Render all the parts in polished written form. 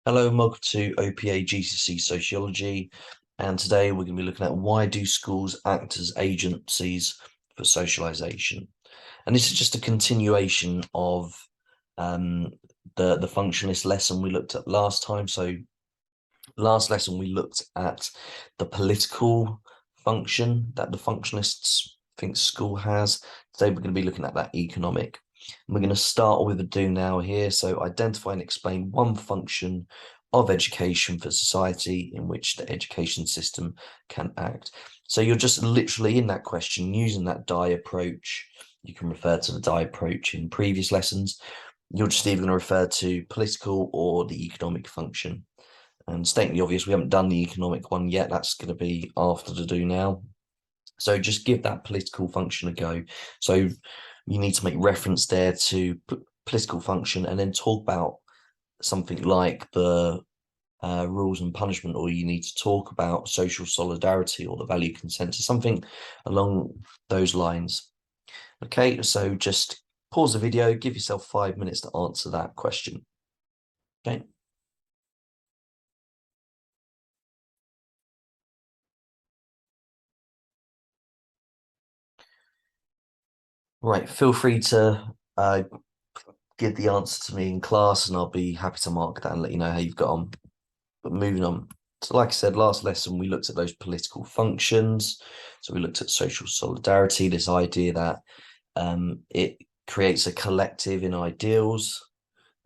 Hello and welcome to OPA GCSE Sociology, and today we're going to be looking at why do schools act as agencies for socialisation. And this is just a continuation of the functionalist lesson we looked at last time. So last lesson we looked at the political function that the functionalists think school has. Today we're going to be looking at that economic. We're going to start with a do now here. So identify and explain one function of education for society in which the education system can act. So you're just literally in that question using that die approach. You can refer to the die approach in previous lessons. You're just either going to refer to political or the economic function. And stating the obvious, we haven't done the economic one yet. That's going to be after the do now. So just give that political function a go. So you need to make reference there to political function and then talk about something like the rules and punishment, or you need to talk about social solidarity or the value consensus, something along those lines. Okay, so just pause the video, give yourself 5 minutes to answer that question. Okay. Right, feel free to give the answer to me in class and I'll be happy to mark that and let you know how you've got on. But moving on. So like I said, last lesson, we looked at those political functions. So we looked at social solidarity, this idea that it creates a collective in ideals.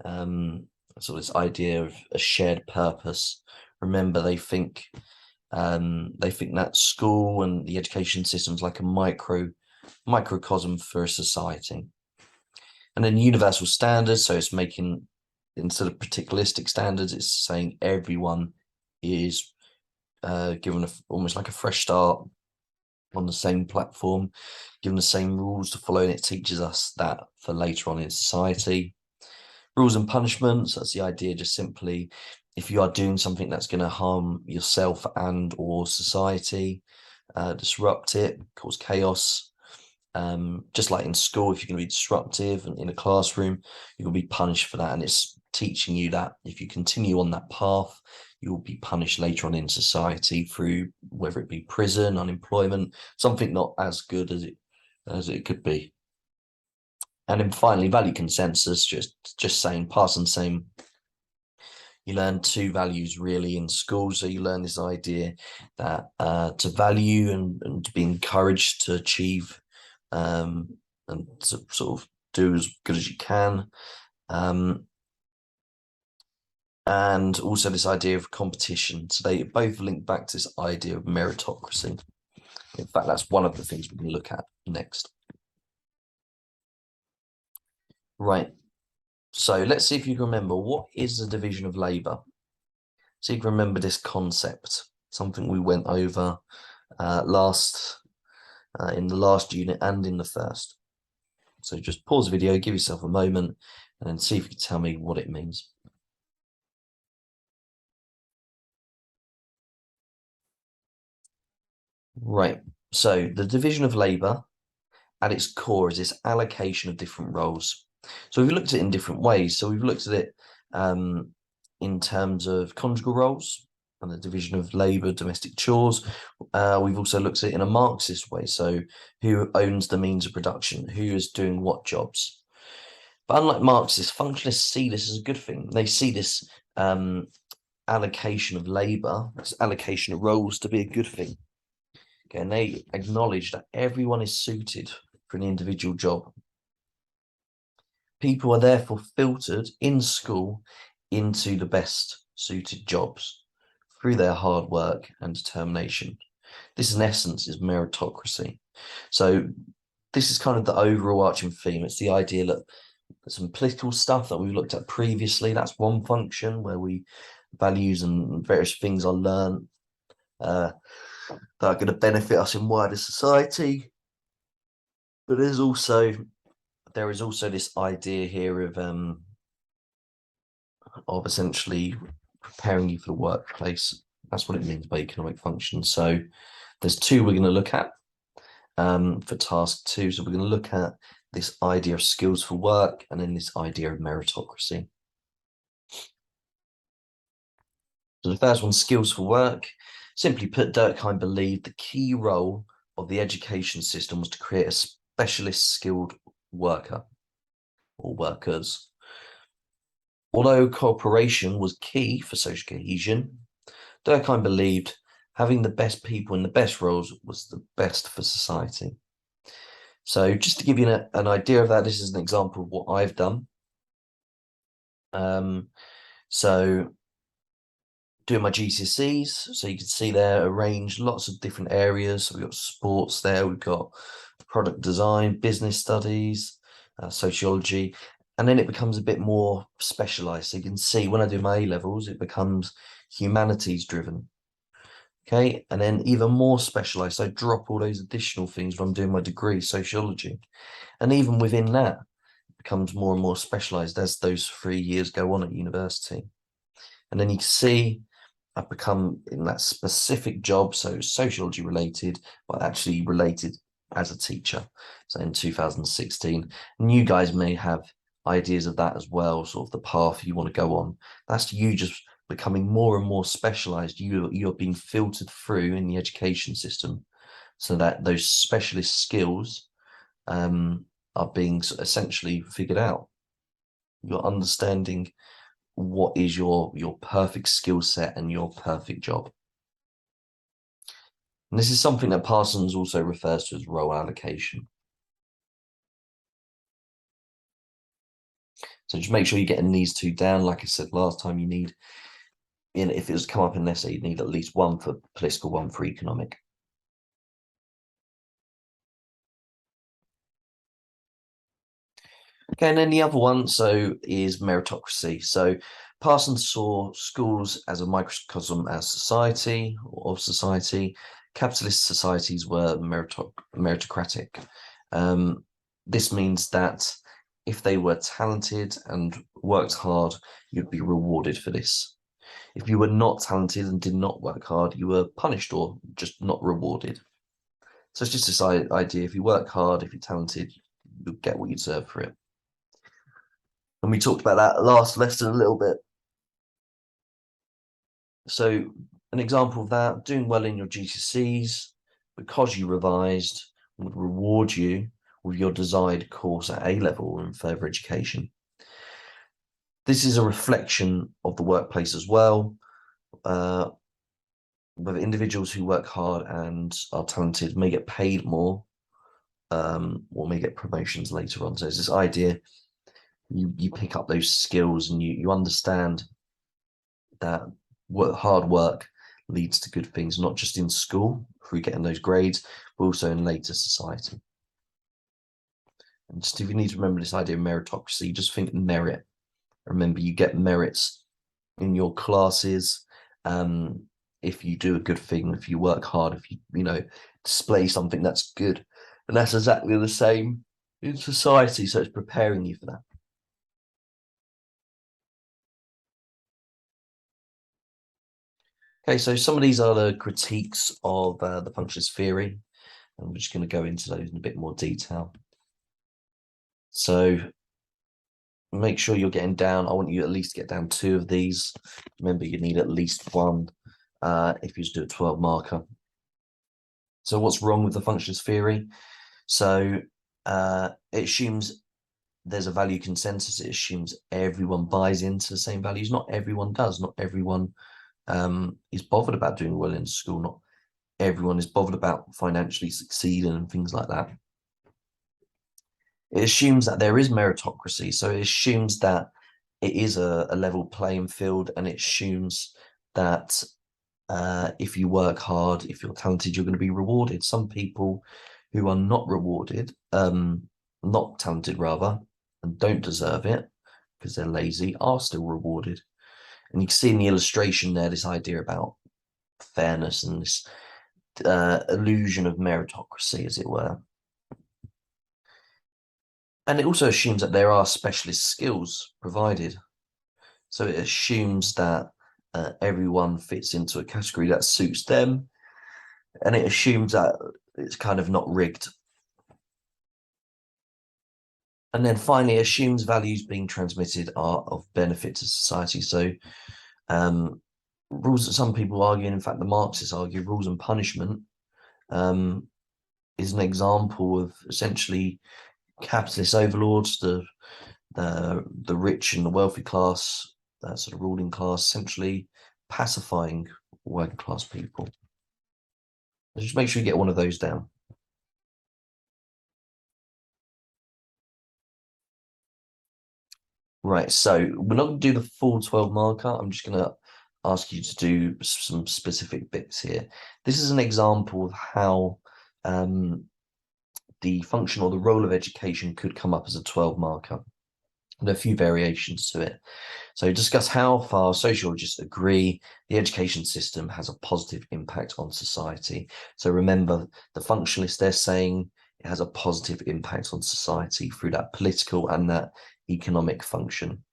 So this idea of a shared purpose. Remember, they think that school and the education system is like a microcosm for a society. And then universal standards, so it's making, instead of particularistic standards, it's saying everyone is given almost like a fresh start on the same platform, given the same rules to follow, and it teaches us that for later on in society. Rules and punishments, that's the idea, just simply if you are doing something that's going to harm yourself and or society, disrupt it, cause chaos. Just like in school, if you're going to be disruptive and in a classroom, you will be punished for that. And it's teaching you that if you continue on that path, you will be punished later on in society through whether it be prison, unemployment, something not as good as it could be. And then finally, value consensus, just saying pass and same. You learn two values really in school. So you learn this idea that to value and to be encouraged to achieve and to sort of do as good as you can. And also this idea of competition. So they both link back to this idea of meritocracy. In fact, that's one of the things we're going to look at next. Right. So let's see if you can remember, what is the division of labour? So you can remember this concept, something we went over in the last unit and in the first. So just pause the video, give yourself a moment, and then see if you can tell me what it means. Right, so the division of labour at its core is this allocation of different roles. So we've looked at it in different ways. So we've looked at it in terms of conjugal roles and the division of labour, domestic chores. We've also looked at it in a Marxist way. So who owns the means of production? Who is doing what jobs? But unlike Marxists, functionalists see this as a good thing. They see this allocation of labour, this allocation of roles to be a good thing. Okay, and they acknowledge that everyone is suited for an individual job. People are therefore filtered in school into the best suited jobs through their hard work and determination. This, in essence, is meritocracy. So this is kind of the overarching theme. It's the idea that some political stuff that we've looked at previously, that's one function where values and various things are learned that are going to benefit us in wider society. But there is also this idea here of essentially preparing you for the workplace. That's what it means by economic function. So there's two we're going to look at for task 2. So we're going to look at this idea of skills for work and then this idea of meritocracy. So the first one, skills for work. Simply put, Durkheim believed the key role of the education system was to create a specialist skilled worker or workers. Although cooperation was key for social cohesion, Durkheim believed having the best people in the best roles was the best for society. So just to give you an idea of that, this is an example of what I've done. So doing my GCSEs, so you can see there arranged lots of different areas. So we've got sports there, we've got product design, business studies, sociology, and then it becomes a bit more specialized. So you can see when I do my A-levels, it becomes humanities driven. Okay, and then even more specialized. So I drop all those additional things when I'm doing my degree, sociology. And even within that, it becomes more and more specialized as those 3 years go on at university. And then you can see I've become in that specific job, so sociology related, but actually related as a teacher. So in 2016, and you guys may have ideas of that as well, sort of the path you want to go on. That's you just becoming more and more specialized. You're being filtered through in the education system so that those specialist skills are being essentially figured out. You're understanding what is your perfect skill set and your perfect job. And this is something that Parsons also refers to as role allocation. So just make sure you're getting these two down. Like I said last time, you need, if it was come up in an essay, you need at least one for political, one for economic. Okay, and then the other one, so is meritocracy. So Parsons saw schools as a microcosm as society or of society. Capitalist societies were meritocratic. This means that if they were talented and worked hard, you'd be rewarded for this. If you were not talented and did not work hard, you were punished or just not rewarded. So it's just this idea, if you work hard, if you're talented, you'll get what you deserve for it. And we talked about that last lesson a little bit. So an example of that, doing well in your GCSEs because you revised would reward you with your desired course at A-level and further education. This is a reflection of the workplace as well. With individuals who work hard and are talented may get paid more or may get promotions later on. So there's this idea, you pick up those skills and you understand that hard work leads to good things, not just in school through getting those grades, but also in later society. And just if you need to remember this idea of meritocracy, just think merit. Remember, you get merits in your classes if you do a good thing, if you work hard, if you display something that's good. And that's exactly the same in society. So it's preparing you for that. Okay, so some of these are the critiques of the functionalist theory. And we're just going to go into those in a bit more detail. So make sure you're getting down. I want you at least to get down 2 of these. Remember, you need at least 1 if you just do a 12 marker. So what's wrong with the functionalist theory? So it assumes there's a value consensus. It assumes everyone buys into the same values. Not everyone does. Not everyone is bothered about doing well in school. Not everyone is bothered about financially succeeding and things like that. It assumes that there is meritocracy. So it assumes that it is a level playing field, and it assumes that if you work hard, if you're talented, you're going to be rewarded. Some people who are not rewarded, not talented rather, and don't deserve it because they're lazy, are still rewarded. And you can see in the illustration there, this idea about fairness and this illusion of meritocracy, as it were. And it also assumes that there are specialist skills provided. So it assumes that everyone fits into a category that suits them. And it assumes that it's kind of not rigged. And then finally, assumes values being transmitted are of benefit to society. So rules that some people argue, and in fact the Marxists argue, rules and punishment is an example of essentially capitalist overlords, the rich and the wealthy class, that sort of ruling class, essentially pacifying working class people. Just make sure you get one of those down. Right, so we're not going to do the full 12 marker. I'm just going to ask you to do some specific bits here. This is an example of how the function or the role of education could come up as a 12 marker. And a few variations to it. So discuss how far sociologists agree the education system has a positive impact on society. So remember, the functionalists, they're saying it has a positive impact on society through that political and that economic function.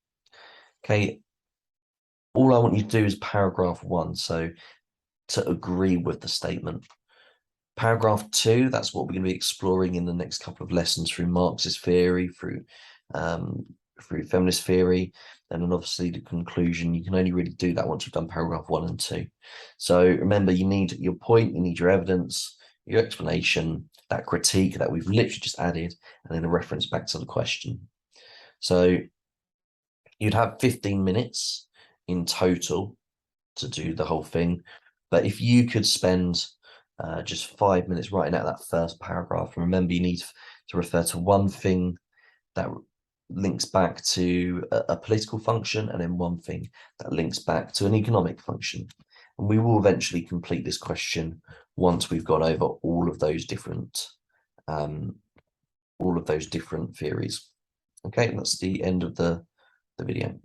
Okay, all I want you to do is paragraph 1, so to agree with the statement. Paragraph 2, that's what we're going to be exploring in the next couple of lessons through Marxist theory, through feminist theory, and then obviously the conclusion. You can only really do that once we've done paragraph 1 and 2. So remember, you need your point, you need your evidence, your explanation, that critique that we've literally just added, and then a reference back to the question. So you'd have 15 minutes in total to do the whole thing. But if you could spend just 5 minutes writing out that first paragraph, and remember, you need to refer to one thing that links back to a political function, and then one thing that links back to an economic function. And we will eventually complete this question once we've gone over all of those different theories. Okay, that's the end of the video.